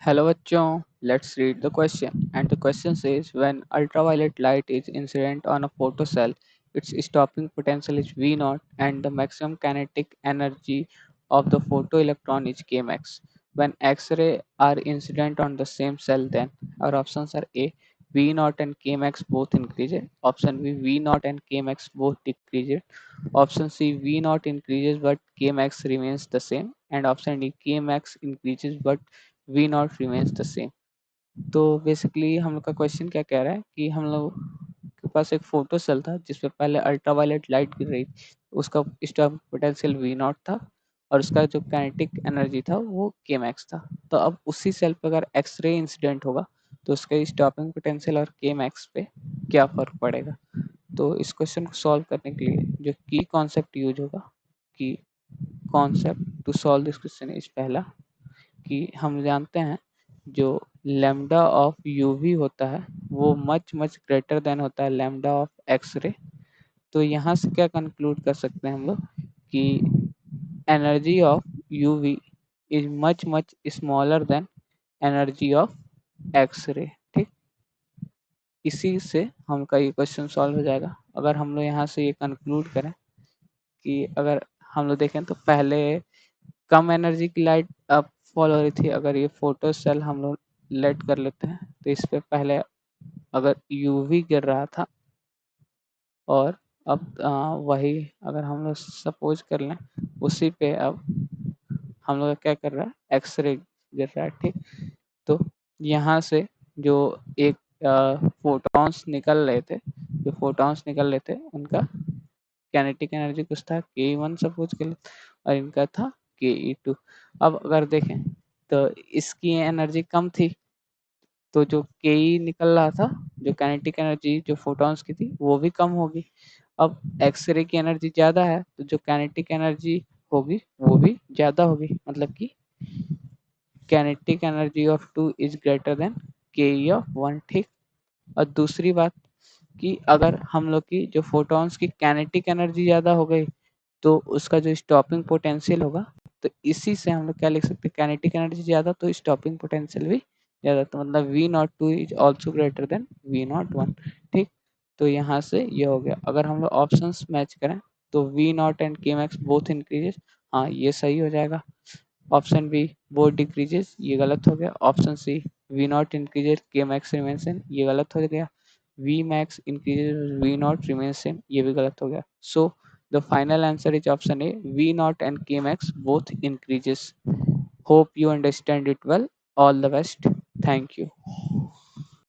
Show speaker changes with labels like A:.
A: Hello बच्चों, let's read the question. And the question says when ultraviolet light is incident on a photocell, its stopping potential is V naught and the maximum kinetic energy of the photoelectron is Kmax. When X-ray are incident on the same cell, then our options are A, V naught and Kmax both increase. Option B, V naught and Kmax both decrease. Option C, V naught increases but Kmax remains the same. And option D, Kmax increases but V naught remains the same. तो basically हम लोग का question क्या कह रहा है कि हम लोग के पास एक फोटो सेल था जिसपे पहले अल्ट्रावायलेट लाइट गिर रही थी, उसका स्टॉप पोटेंशियल वी नॉट था और उसका जो काइनेटिक एनर्जी था वो के मैक्स था। तो अब उसी सेल पे अगर एक्सरे इंसिडेंट होगा तो उसके स्टॉपिंग पोटेंशियल और के मैक्स पे क्या फर्क पड़ेगा। तो इस क्वेश्चन को सॉल्व करने के लिए जो की कॉन्सेप्ट यूज होगा, की concept to solve this question is पहला कि हम जानते हैं जो लैम्डा ऑफ यूवी होता है वो मच मच ग्रेटर देन होता है लैम्डा ऑफ एक्स रे। तो यहाँ से क्या कंक्लूड कर सकते हैं हम लोग कि energy of UV is much much smaller than energy of X ray. ठीक, इसी से हमका ये क्वेश्चन सॉल्व हो जाएगा। अगर हम लोग यहाँ से ये कंक्लूड करें कि अगर हम लोग देखें तो पहले कम एनर्जी की लाइट अब फॉल हो रही थी। अगर ये फोटो सेल हम लोग लेट कर लेते हैं तो इस पे पहले अगर यूवी गिर रहा था और अब वही अगर हम लोग सपोज कर लें उसी पे अब हम लोग क्या कर रहा है एक्सरे गिर रहा है। ठीक, तो यहाँ से जो एक फोटॉन्स निकल रहे थे, जो फोटॉन्स निकल रहे थे उनका काइनेटिक एनर्जी कुछ था के वन सपोज कर ले और इनका था के ई टू। अब अगर देखें तो इसकी एनर्जी कम थी तो जो के ई निकल रहा था, जो काइनेटिक एनर्जी जो फोटॉन्स की थी वो भी कम होगी। अब एक्सरे की एनर्जी ज़्यादा है तो जो काइनेटिक एनर्जी होगी वो भी ज़्यादा होगी, मतलब कि kinetic energy of two is greater than के ई ऑफ वन। ठीक, और दूसरी बात कि अगर हम लोग की जो फोटॉन्स की काइनेटिक एनर्जी ज़्यादा हो गई तो उसका जो स्टॉपिंग पोटेंशियल होगा, तो इसी से हम लोग क्या लिख सकते हैं, काइनेटिक एनर्जी ज़्यादा तो स्टॉपिंग पोटेंशियल भी ज़्यादा, तो मतलब V naught two is also greater than V naught one. ठीक, तो यहाँ से ये हो गया। अगर हम लोग ऑप्शंस मैच करें तो वी नॉट एंड के मैक्स बोथ इंक्रीजेस, हाँ ये सही हो जाएगा। ऑप्शन बी बोथ डिक्रीजेस, ये गलत हो गया। Option C V naught increases K max remain same, ये गलत हो गया। V max increases V naught remain same, ये भी गलत हो गया। सो the final answer is option A, V naught and Kmax both increases. Hope you understand it well. All the best. Thank you.